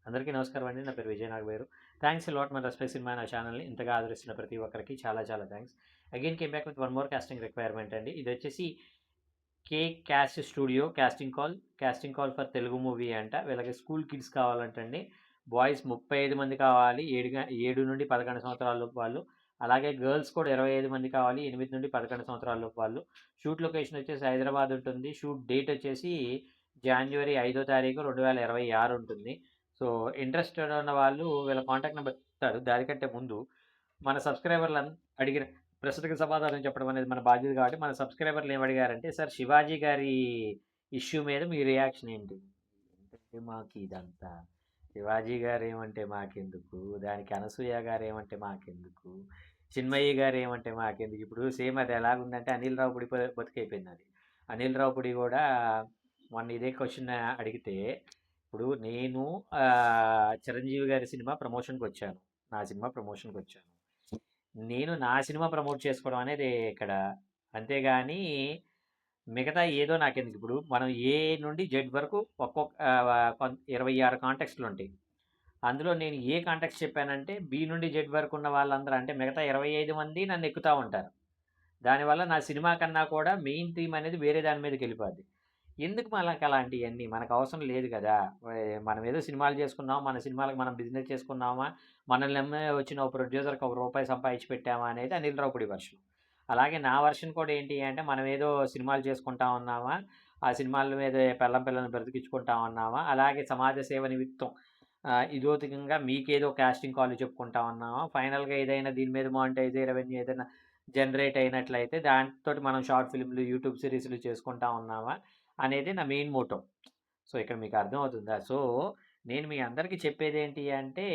అందరికీ నమస్కారం అండి. నా పేరు Vijay Nagaveru. Thanks a lot మన రెస్పెక్ట్ సినిమా నా ఛానల్‌ని ఇంతగా ఆదరిస్తున్న ప్రతి ఒక్కరికి చాలా చాలా thanks. Again came back with one more casting requirement అండి. ఇదొచ్చేసి K cast studio casting call for Telugu movie అంట. వీళ్ళకి స్కూల్ కిడ్స్ కావాలంటండి. బాయ్స్ 35 మంది కావాలి. 7-11 సంవత్సరాల లోపు వాళ్ళు. అలాగే గర్ల్స్ కూడా 25 మంది కావాలి. 8-11 సంవత్సరాల లోపు వాళ్ళు. షూట్ లొకేషన్ వచ్చేసి హైదరాబాద్ ఉంటుంది. షూట్ డేట్ వచ్చేసి జనవరి 5వ తారీఖు 2026 ఉంటుంది. సో, ఇంట్రెస్టెడ్ ఉన్న వాళ్ళు వీళ్ళ కాంటాక్ట్ నెంబర్ ఇస్తారు. దానికంటే ముందు మన సబ్స్క్రైబర్లు అడిగిన ప్రశ్నకు సమాధానం చెప్పడం అనేది మన బాధ్యత కాబట్టి మన సబ్స్క్రైబర్లు ఏమడిగారంటే, సార్ శివాజీ గారి ఇష్యూ మీద మీ రియాక్షన్ ఏంటి? ఏంటంటే మాకు ఇదంతా శివాజీ గారు ఏమంటే మాకెందుకు, దానికి అనసూయ గారు ఏమంటే మాకెందుకు, చిన్మయ్య గారు ఏమంటే మాకెందుకు. ఇప్పుడు సేమ్ అది ఎలాగుందంటే అనిల్ రావుపుడి బతుకైపోయింది అది. అనిల్ రావుపుడి కూడా మొన్న ఇదే క్వశ్చన్ అడిగితే, ఇప్పుడు నేను చిరంజీవి గారి సినిమా ప్రమోషన్కి వచ్చాను. నా సినిమా ప్రమోషన్కి వచ్చాను. నేను నా సినిమా ప్రమోట్ చేసుకోవడం అనేది ఇక్కడ. అంతేగాని మిగతా ఏదో నాకెందుకు. ఇప్పుడు మనం ఏ నుండి జెడ్ వరకు ఒక్కొక్క 26 కాంటెక్స్ట్లు ఉంటాయి. అందులో నేను ఏ కాంటెక్స్ట్ చెప్పానంటే బి నుండి జెడ్ వరకు ఉన్న వాళ్ళందరూ అంటే మిగతా 25 మంది నన్ను ఎక్కుతూ ఉంటారు. దానివల్ల నా సినిమా కన్నా కూడా మెయిన్ థీమ్ అనేది వేరే దాని మీదకి వెళ్ళిపోద్ది. ఎందుకు మనకు అలాంటివన్నీ మనకు అవసరం లేదు కదా. మనం ఏదో సినిమాలు చేసుకున్నాం, మన సినిమాలకు మనం బిజినెస్ చేసుకున్నామా, మనల్ని నమ్మి వచ్చిన ఒక ప్రొడ్యూసర్కి ₹1 సంపాదించి పెట్టామా అనేది అనిల్ రావుపుడి వర్షన్. అలాగే నా వర్షన్ కూడా ఏంటి అంటే, మనం ఏదో సినిమాలు చేసుకుంటా ఉన్నామా, ఆ సినిమాల మీద పెళ్ళం పిల్లల్ని బ్రతికించుకుంటా ఉన్నామా, అలాగే సమాజ సేవ నిమిత్తం ఇదోతికంగా మీకేదో కాస్టింగ్ కాల్ చెప్పుకుంటా ఉన్నామా, ఫైనల్గా ఏదైనా దీని మీద మానిటైజ్ రెవెన్యూ ఏదైనా జనరేట్ అయినట్లయితే దాంతోటి మనం షార్ట్ ఫిల్మ్లు యూట్యూబ్ సిరీస్లు చేసుకుంటా ఉన్నామా అనేది నా మెయిన్ మోటో. సో, ఇక్కడ మీకు అర్థమవుతుందా? సో, నేను మీ అందరికీ చెప్పేదేంటి అంటే,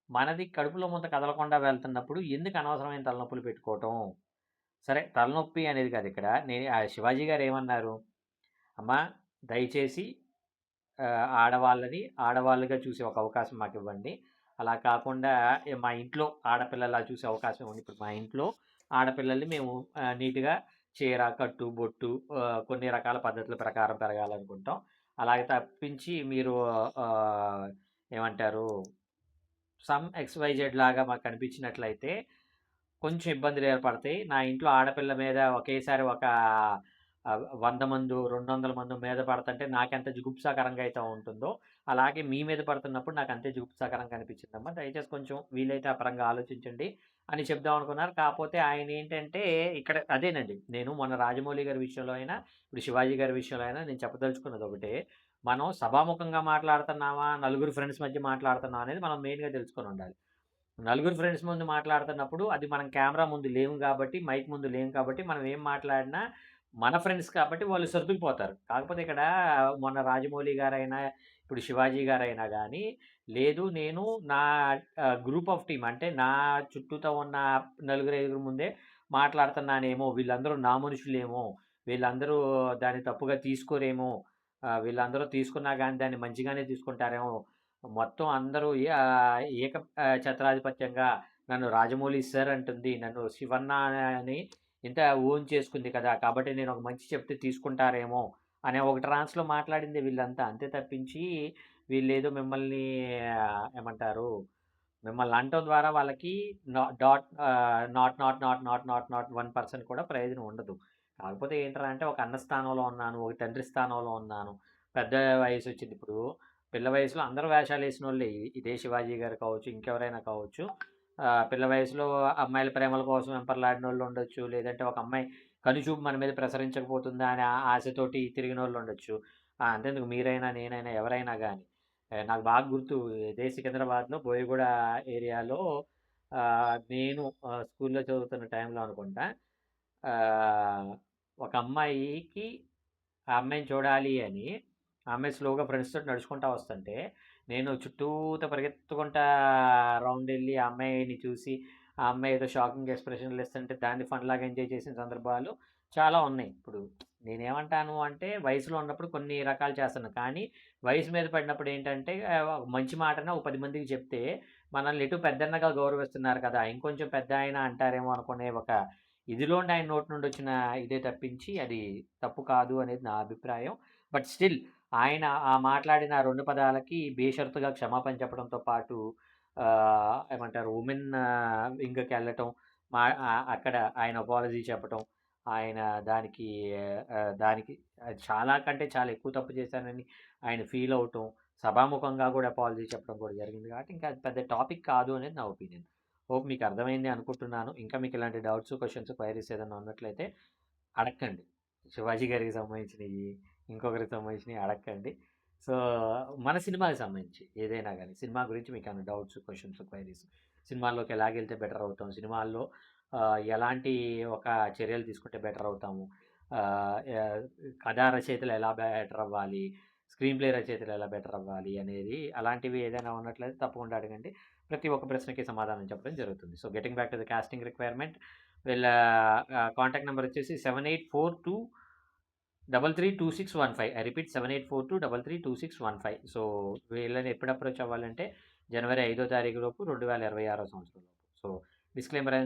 మనది కడుపులో ముంత కదలకుండా వెళ్తున్నప్పుడు ఎందుకు అనవసరమైన తలనొప్పులు పెట్టుకోవటం. సరే, తలనొప్పి అనేది కాదు ఇక్కడ. శివాజీ గారు ఏమన్నారు? అమ్మా దయచేసి ఆడవాళ్ళని ఆడవాళ్ళుగా చూసే ఒక అవకాశం మాకివ్వండి. అలా కాకుండా మా ఇంట్లో ఆడపిల్లలా చూసే అవకాశం ఇవ్వండి. ఇప్పుడు మా ఇంట్లో ఆడపిల్లల్ని మేము నీట్‌గా చీర, కట్టు, బొట్టు కొన్ని రకాల పద్ధతుల ప్రకారం పెరగాలనుకుంటాం. అలాగే తప్పించి మీరు ఆహ్, ఏమంటారు ఎక్స్‌వైజెడ్ లాగా మాకు కనిపించినట్లయితే కొంచెం ఇబ్బందులు ఏర్పడతాయి. నా ఇంట్లో ఆడపిల్ల మీద ఒకేసారి ఒక 100 మందో, 200 మందో మీద పడతంటే నాకెంత జుగుప్సాకరంగా అయితే ఉంటుందో, అలాగే మీ మీద పడుతున్నప్పుడు నాకంతే జుగుప్సాకరంగా అనిపించిందమ్మా. దయచేసి కొంచెం వీలైతే ఆ పరంగా ఆలోచించండి అని చెప్దాం అనుకున్నారు. కాపోతే ఆయనేంటంటే ఇక్కడ అదేనండి. నేను మొన్న రాజమౌళి గారి విషయంలో అయినా, ఇప్పుడు శివాజీ గారి విషయంలో అయినా నేను చెప్పదలుచుకున్నది ఒకటే. మనం సభాముఖంగా మాట్లాడుతున్నామా, నలుగురు ఫ్రెండ్స్ మధ్య మాట్లాడుతున్నామా అనేది మనం మెయిన్‌గా తెలుసుకొనుండాలి. నలుగురు ఫ్రెండ్స్ ముందు మాట్లాడుతున్నప్పుడు అది మనం కెమెరా ముందు లేము కాబట్టి, మైక్ ముందు లేము కాబట్టి, మనం ఏం మాట్లాడినా మన ఫ్రెండ్స్ కాబట్టి వాళ్ళు సర్దుకుపోతారు. కాకపోతే ఇక్కడ మొన్న రాజమౌళి గారైనా, ఇప్పుడు శివాజీ గారైనా గానీ, లేదు నేను నా గ్రూప్ ఆఫ్ టీమ్ అంటే నా చుట్టూతా ఉన్న నలుగురు, ఐదుగురు ముందే మాట్లాడుతున్నానేమో, వీళ్ళందరూ నా మనుషులేమో, వీళ్ళందరూ దాన్ని తప్పుగా తీసుకోరేమో, వీళ్ళందరూ తీసుకున్నా గానీ దాన్ని మంచిగానే తీసుకుంటారేమో, మొత్తం అందరూ ఛత్రాధిపత్యంగా నన్ను రాజమౌళి సార్ అంటుంది. నన్ను శివన్న అని ఇంత ఓన్ చేసుకుంది కదా! కాబట్టి నేను ఒక మంచి చెప్తే తీసుకుంటారేమో అనే ఒక ట్రాన్స్‌లో మాట్లాడిందే వీళ్ళంతా. అంతే తప్పించి వీళ్ళేదో మిమ్మల్ని ఏమంటారు? మిమ్మల్ని అనటం ద్వారా వాళ్ళకి నాట్ 1% కూడా ప్రయోజనం ఉండదు. కాకపోతే ఏంట్రా అంటే ఒక అన్న స్థానంలో ఉన్నాను. ఒక తండ్రి స్థానంలో ఉన్నాను. పెద్ద వయసొచ్చింది. ఇప్పుడు పిల్ల వయసులో అందరూ వేషాలేసినోళ్ళే. ఇదే శివాజీ గారు కావచ్చు, ఇంకెవరైనా కావచ్చు. పిల్ల వయసులో అమ్మాయిల ప్రేమల కోసం వెంపర్లాడినోళ్ళు ఉండొచ్చు. లేదంటే ఒక అమ్మాయి కనుచూపు మన మీద ప్రసరించకపోతుందా అనే ఆశతోటి తిరిగినోళ్ళుండొచ్చు. అంతెందుకు మీరైనా, నేనైనా ఎవరైనా గానీ. నాకు బాగా గుర్తు ఇదే సికింద్రాబాద్‌లో బోయగూడ ఏరియాలో నేను స్కూల్‌లో చదువుతున్న టైంలో అనుకుంటా. ఆహ్, ఒక అమ్మాయికి ఆ అమ్మాయిని చూడాలి అని, ఆ అమ్మాయి స్లోగా ఫ్రెండ్స్ తోటి నడుచుకుంటా వస్తుంటే, నేను చుట్టూతా పరిగెత్తుకుంటా రౌండెళ్ళి ఆ అమ్మాయిని చూసి, ఆ అమ్మాయి ఏదో షాకింగ్ ఎక్స్‌ప్రెషన్‌లు ఇస్తుంటే దాన్ని ఫన్‌లాగా ఎంజాయ్ చేసిన సందర్భాలు చాలా ఉన్నాయి. ఇప్పుడు నేనేమంటాను అంటే, వయసులో ఉన్నప్పుడు కొన్ని రకాలు చేస్తాను. కానీ వయసు మీద పడినప్పుడు ఏంటంటే ఒక మంచి మాటన ఒక 10 మందికి చెప్తే, మనల్ని ఎటు పెద్దన్నగా గౌరవిస్తున్నారు కదా! ఇంకొంచెం పెద్దాయన అంటారేమో అనుకునే ఒక ఇదిలోండి ఆయన నోటి నుండి వచ్చిన ఇదే తప్పించి అది తప్పు కాదు అనేది నా అభిప్రాయం. బట్ స్టిల్ ఆయన మాట్లాడిన 2 పదాలకి బేషరతుగా క్షమాపణ చెప్పడంతో పాటు ఏమంటారు వుమెన్ వింగ్‌కెళ్ళటం, అక్కడ ఆయన అపాలజీ చెప్పటం, ఆయన దానికి దానికి చాలా కంటే చాలా ఎక్కువ తప్పు చేశానని ఆయన ఫీల్ అవ్వటం, సభాముఖంగా కూడా అపాలజీ చెప్పడం కూడా జరిగింది. కాబట్టి ఇంకా అది పెద్ద టాపిక్ కాదు అనేది నా ఒపీనియన్. హోప్ మీకు అర్థమైంది అనుకుంటున్నాను. ఇంకా మీకు ఇలాంటి డౌట్స్, క్వెషన్స్, క్వైరీస్ ఏదైనా ఉన్నట్లయితే అడక్కండి. శివాజీ గారికి సంబంధించినయి, ఇంకొకరికి సంబంధించినయి అడక్కండి. సో, మన సినిమాకి సంబంధించి ఏదైనా గానీ, సినిమా గురించి మీకేమైనా డౌట్స్, క్వెషన్స్, క్వైరీస్, సినిమాల్లోకి ఎలాగెళ్తే బెటర్ అవుతాం, సినిమాల్లో ఎలాంటి ఒక చర్యలు తీసుకుంటే బెటర్ అవుతాము, కథా రచయితలు ఎలా బెటర్ అవ్వాలి, స్క్రీన్ ప్లే రచయితలు ఎలా బెటర్ అవ్వాలి అనేది అలాంటివి ఏదైనా ఉన్నట్లయితే తప్పకుండా అడగండి. ప్రతి ఒక్క ప్రశ్నకి సమాధానం చెప్పడం జరుగుతుంది. So, getting back to the casting requirement, వీళ్ళ కాంటాక్ట్ నెంబర్ వచ్చేసి 7842332615. I repeat 7842332615. సో, వీళ్ళని ఎప్పుడు అప్రోచ్ అవ్వాలంటే జనవరి 5వ తారీఖు లోపు 2026 సంవత్సరం లోపు. సో, డిస్క్లైమర్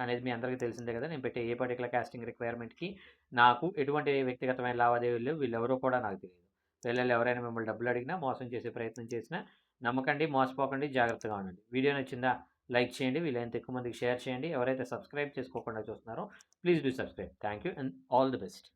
అనేది మీ అందరికీ తెలిసిందే కదా! నేను పెట్టే ఏ పర్టిక్యులర్ కాస్టింగ్ రిక్వైర్మెంట్‌కి నాకు ఎటువంటి వ్యక్తిగతమైన లావాదేవీలు లేవు. వీళ్ళెవరో కూడా నాకు తెలీదు. వీళ్ళలో ఎవరైనా మిమ్మల్ని డబ్బులు అడిగినా, మోసం చేసే ప్రయత్నం చేసినా నమ్మకండి, మోసపోకండి, జాగ్రత్తగా ఉండండి. వీడియో నచ్చిందా? లైక్ చేయండి. వీలైనంత ఎక్కువ మందికి షేర్ చేయండి. ఎవరైతే సబ్స్క్రైబ్ చేసుకోకుండా చూస్తున్నారో please do subscribe. Thank you and all the best.